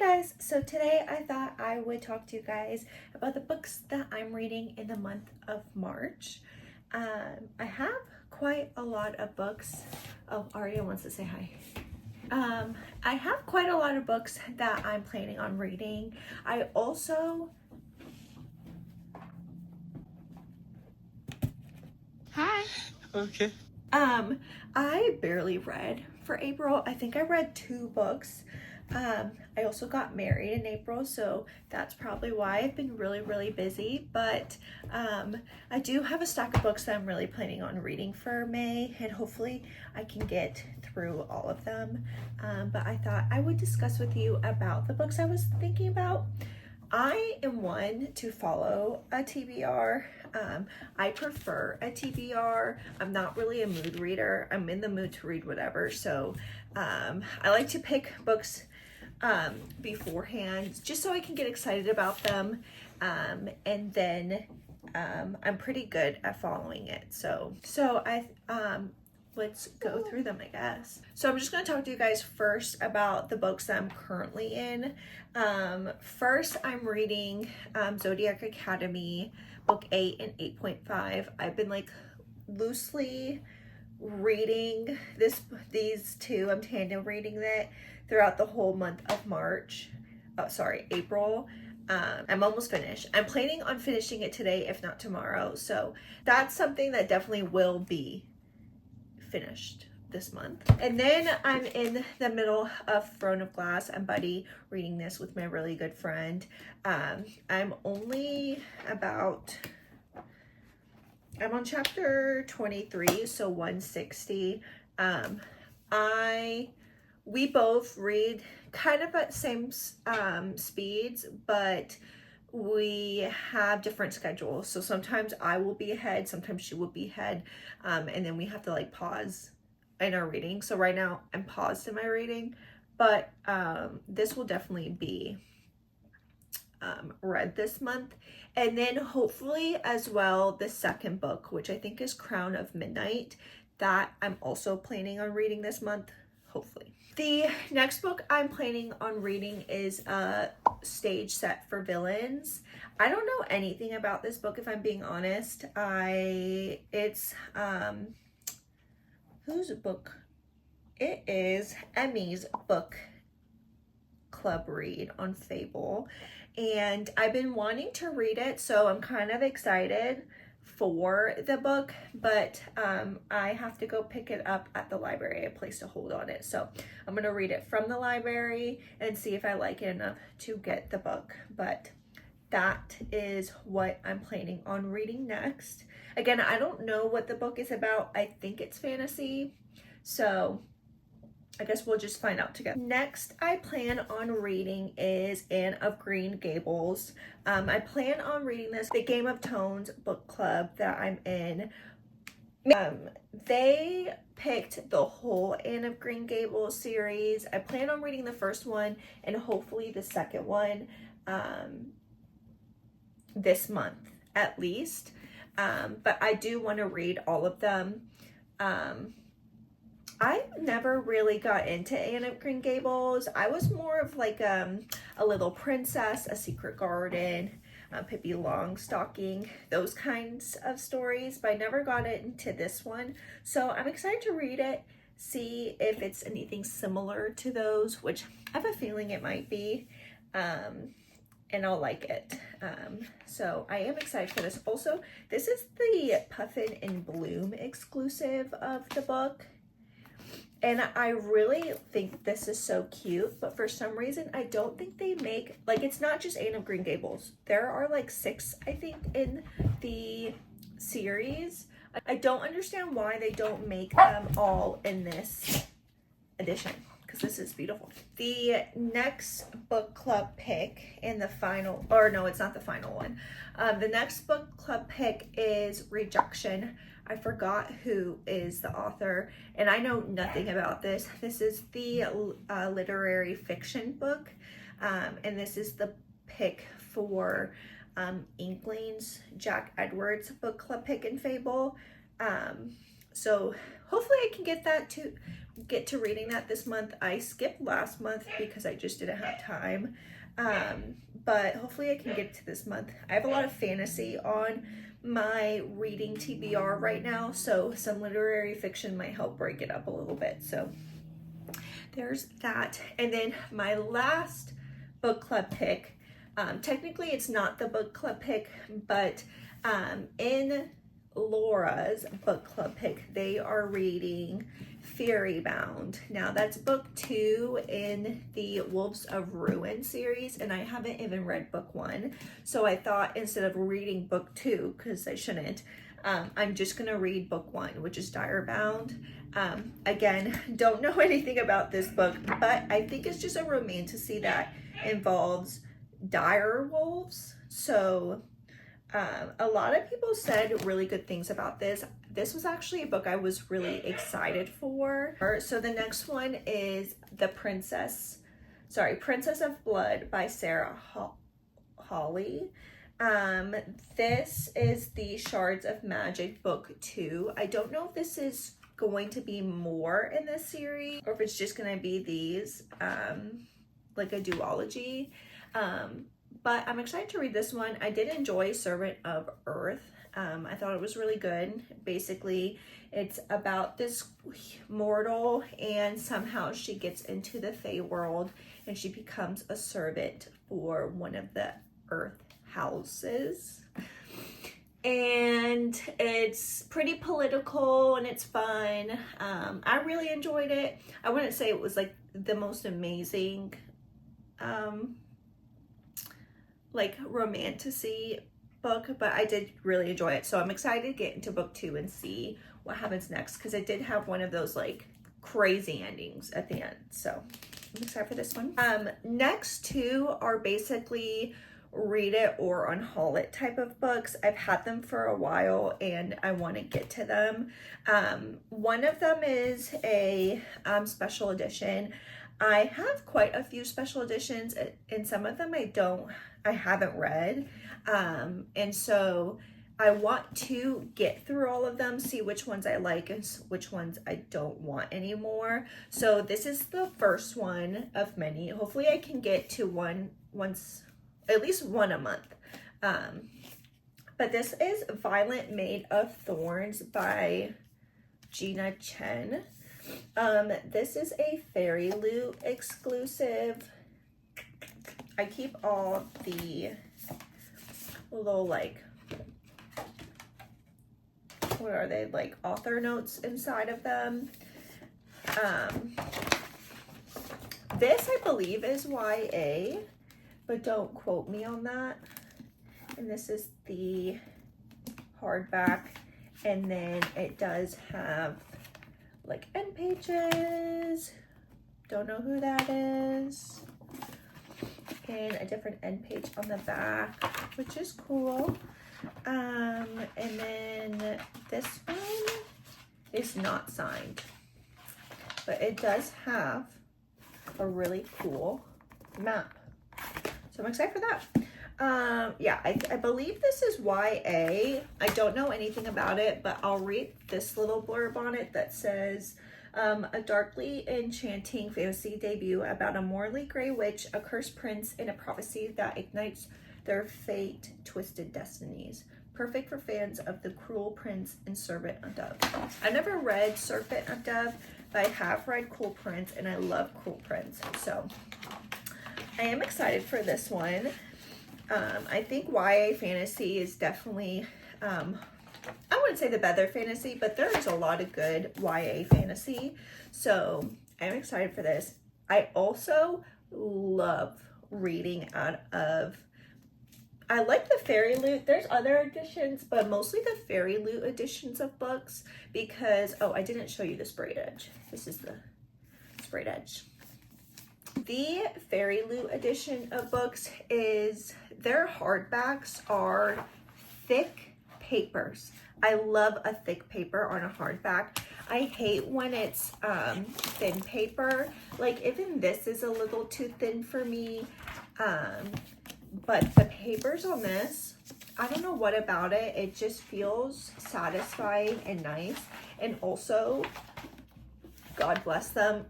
Guys, so today I thought I would talk to you guys about the books that I'm reading in the month of March. I have quite a lot of books. Oh, Aria wants to say hi. I have quite a lot of books that I'm planning on reading. I also... Hi. Okay. I barely read for April. I think I read 2 books. I also got married in April, so that's probably why I've been really busy, but I do have a stack of books that I'm really planning on reading for May, and hopefully I can get through all of them. But I thought I would discuss with you about the books I was thinking about. I am one to follow a TBR. I prefer a TBR. I'm not really a mood reader. I'm in the mood to read whatever. So I like to pick books beforehand just so I can get excited about them. And then I'm pretty good at following it. So let's go through them, I guess. So I'm just going to talk to you guys first about the books that I'm currently in. First, I'm reading Zodiac Academy, book 8 and 8.5. I've been like loosely reading these two. I'm tandem reading that throughout the whole month of April. I'm almost finished. I'm planning on finishing it today, if not tomorrow. So that's something that definitely will be finished this month. And then I'm in the middle of Throne of Glass. I'm buddy reading this with my really good friend. I'm on chapter 23, so 160. We both read kind of at same speeds, but we have different schedules. So sometimes I will be ahead, sometimes she will be ahead, and then we have to like pause in our reading. So right now I'm paused in my reading, but this will definitely be read this month. And then hopefully as well the second book, which I think is Crown of Midnight, that I'm also planning on reading this month, hopefully. The next book I'm planning on reading is Stage Set for Villains. I don't know anything about this book, if I'm being honest. It's whose book? It is Emmy's book club read on Fable, and I've been wanting to read it, so I'm kind of excited for the book, but I have to go pick it up at the library, a place to hold on it. So I'm gonna read it from the library and see if I like it enough to get the book. But that is what I'm planning on reading next. Again, I don't know what the book is about. I think it's fantasy, so I guess we'll just find out together. Next I plan on reading is Anne of Green Gables. I plan on reading this, the Game of Tones book club that I'm in. They picked the whole Anne of Green Gables series. I plan on reading the first one and hopefully the second one this month at least. But I do want to read all of them. I never really got into Anne of Green Gables. I was more of like a Little Princess, A Secret Garden, Pippi Longstocking, those kinds of stories, but I never got into this one. So I'm excited to read it, see if it's anything similar to those, which I have a feeling it might be, and I'll like it. So I am excited for this. Also, this is the Puffin and Bloom exclusive of the book. And I really think this is so cute, but for some reason, I don't think they make, like, it's not just Anne of Green Gables. There are like 6, I think, in the series. I don't understand why they don't make them all in this edition, because this is beautiful. The next book club pick in the final, or no, it's not the final one. The next book club pick is Rejection. I forgot who is the author, and I know nothing about this. This is the literary fiction book, and this is the pick for Inkling's Jack Edwards book club pick in Fable. So hopefully I can get that to get to reading that this month. I skipped last month because I just didn't have time. But hopefully I can get to this month. I have a lot of fantasy on my reading TBR right now, so some literary fiction might help break it up a little bit. So there's that. And then my last book club pick, technically it's not the book club pick, but in Laura's book club pick, they are reading Fairy Bound. Now that's book 2 in the Wolves of Ruin series, and I haven't even read book 1. So I thought instead of reading book 2, because I shouldn't, I'm just gonna read book 1, which is Dire Bound. Again, don't know anything about this book, but I think it's just a romantasy that involves dire wolves. So a lot of people said really good things about this. This was actually a book I was really excited for. So the next one is Princess of Blood by Sarah Hawley. This is the Shards of Magic book 2. I don't know if this is going to be more in this series or if it's just going to be these, like a duology. But I'm excited to read this one. I did enjoy Servant of Earth. I thought it was really good. Basically, it's about this mortal and somehow she gets into the Fey world and she becomes a servant for one of the Earth houses. And it's pretty political and it's fun. I really enjoyed it. I wouldn't say it was like the most amazing like romantasy book, but I did really enjoy it. So I'm excited to get into book 2 and see what happens next, because it did have one of those like crazy endings at the end. So I'm excited for this one. Next 2 are basically read it or unhaul it type of books. I've had them for a while and I want to get to them. One of them is a special edition. I have quite a few special editions, and some of them I haven't read. And so I want to get through all of them, see which ones I like and which ones I don't want anymore. So this is the first one of many. Hopefully I can get to at least one a month. But this is Violet Made of Thorns by Gina Chen. This is a Fairy Loot exclusive. I keep all the little like, what are they, like author notes inside of them. This I believe is YA, but don't quote me on that. And this is the hardback, and then it does have like end pages. Don't know who that is. And a different end page on the back, which is cool. And then this one is not signed, but it does have a really cool map. So I'm excited for that. Yeah, I believe this is YA. I don't know anything about it, but I'll read this little blurb on it that says, a darkly enchanting fantasy debut about a morally gray witch, a cursed prince, and a prophecy that ignites their fate-twisted destinies. Perfect for fans of The Cruel Prince and Servant of Dove. I never read Servant of Dove, but I have read Cruel Prince, and I love Cruel Prince. So I am excited for this one. I think YA fantasy is definitely, I wouldn't say the better fantasy, but there's a lot of good YA fantasy. So I'm excited for this. I also love reading out of, I like the Fairy Loot. There's other editions, but mostly the Fairy Loot editions of books because, oh, I didn't show you the sprayed edge. This is the sprayed edge. The Fairy Loot edition of books is, their hardbacks are thick papers. I love a thick paper on a hardback. I hate when it's thin paper. Like even this is a little too thin for me. But the papers on this, I don't know what about it. It just feels satisfying and nice. And also God bless them.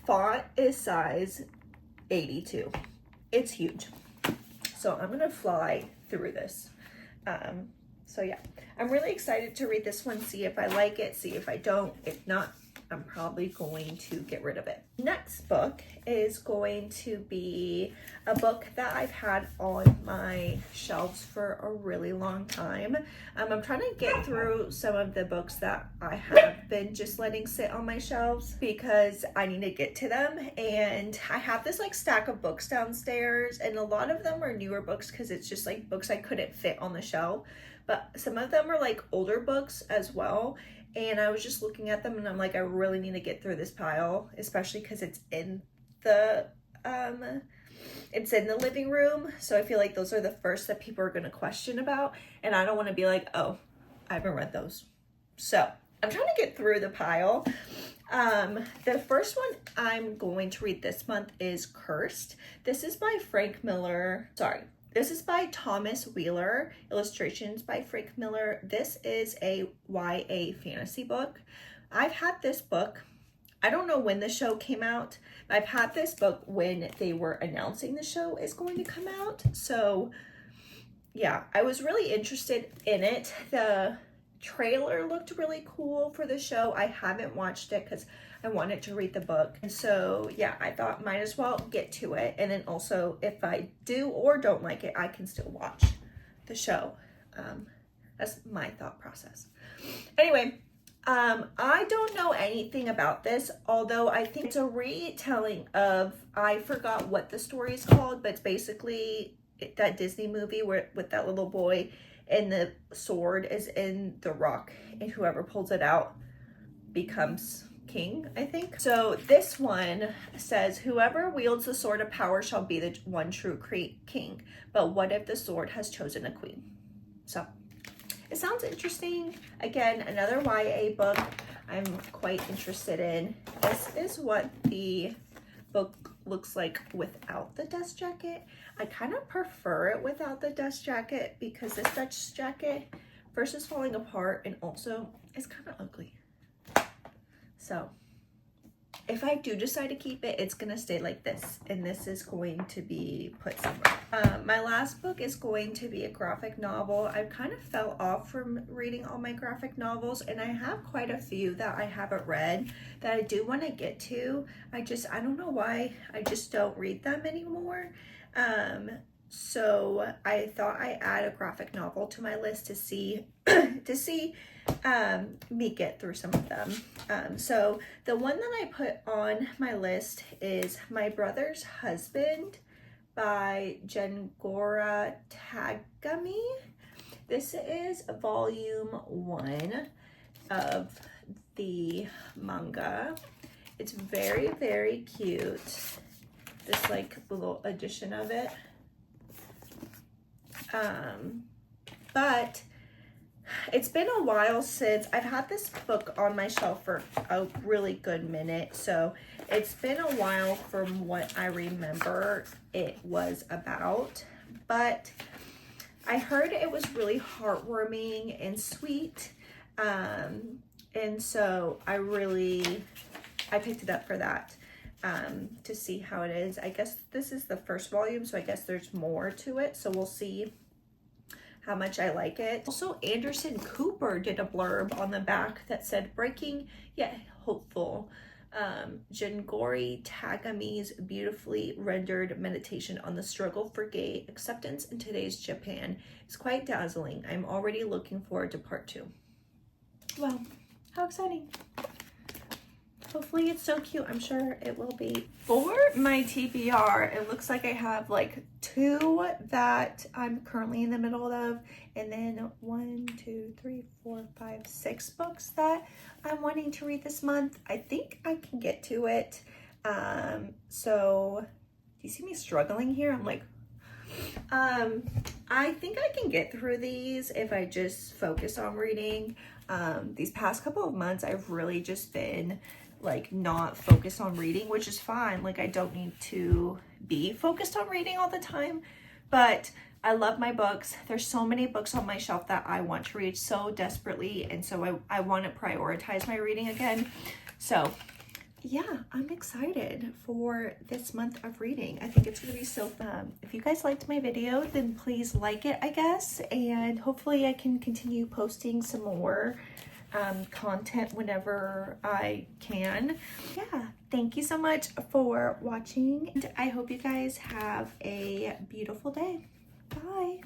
Font is size 82. It's huge. So I'm gonna fly through this. So yeah, I'm really excited to read this one, see if I like it, see if I don't. If not, I'm probably going to get rid of it. Next book is going to be a book that I've had on my shelves for a really long time. I'm trying to get through some of the books that I have been just letting sit on my shelves because I need to get to them. And I have this like stack of books downstairs, and a lot of them are newer books because it's just like books I couldn't fit on the shelf. But some of them are like older books as well. And I was just looking at them and I'm like, I really need to get through this pile, especially because it's in the living room. So I feel like those are the first that people are going to question about. And I don't want to be like, oh, I haven't read those. So I'm trying to get through the pile. The first one I'm going to read this month is Cursed. This is by This is by Thomas Wheeler, illustrations by Frank Miller. This is a YA fantasy book. I've had this book, I don't know when the show came out, but I've had this book when they were announcing the show is going to come out. So yeah, I was really interested in it. The trailer looked really cool for the show. I haven't watched it because I wanted to read the book. And so yeah, I thought might as well get to it. And then also if I do or don't like it, I can still watch the show. That's my thought process. Anyway, I don't know anything about this, although I think it's a retelling of, I forgot what the story is called, but it's basically that Disney movie with that little boy and the sword is in the rock and whoever pulls it out becomes king, I think. So this one says, whoever wields the sword of power shall be the one true king. But what if the sword has chosen a queen? So it sounds interesting. Again, another YA book I'm quite interested in. This is what the book looks like without the dust jacket. I kind of prefer it without the dust jacket because this dust jacket first is falling apart and also it's kind of ugly. So if I do decide to keep it, it's gonna stay like this, and this is going to be put somewhere. My last book is going to be a graphic novel. I kind of fell off from reading all my graphic novels, and I have quite a few that I haven't read that I do want to get to. I don't know why, I just don't read them anymore. So I thought I'd add a graphic novel to my list to see me get through some of them. So the one that I put on my list is My Brother's Husband by Jengora Tagami. This is volume 1 of the manga. It's very, very cute. This like little edition of it. But it's been a while since I've had this book on my shelf for a really good minute. So it's been a while from what I remember it was about. But I heard it was really heartwarming and sweet. And so I picked it up for that. To see how it is. I guess this is the first volume, so I guess there's more to it. So we'll see how much I like it. Also, Anderson Cooper did a blurb on the back that said, breaking yet hopeful. Jengori Tagami's beautifully rendered meditation on the struggle for gay acceptance in today's Japan is quite dazzling. I'm already looking forward to part 2. Wow, how exciting. Hopefully it's so cute. I'm sure it will be. For my TBR, it looks like I have like 2 that I'm currently in the middle of, and then 1, 2, 3, 4, 5, 6 books that I'm wanting to read this month. I think I can get to it. So do you see me struggling here? I'm like, I think I can get through these if I just focus on reading. These past couple of months, I've really just been like not focused on reading, which is fine. Like I don't need to be focused on reading all the time, but I love my books. There's so many books on my shelf that I want to read so desperately, and so I want to prioritize my reading again. So yeah, I'm excited for this month of reading. I think it's gonna be so fun. If you guys liked my video, then please like it, I guess, and hopefully I can continue posting some more content whenever I can. Yeah, thank you so much for watching, and I hope you guys have a beautiful day. Bye.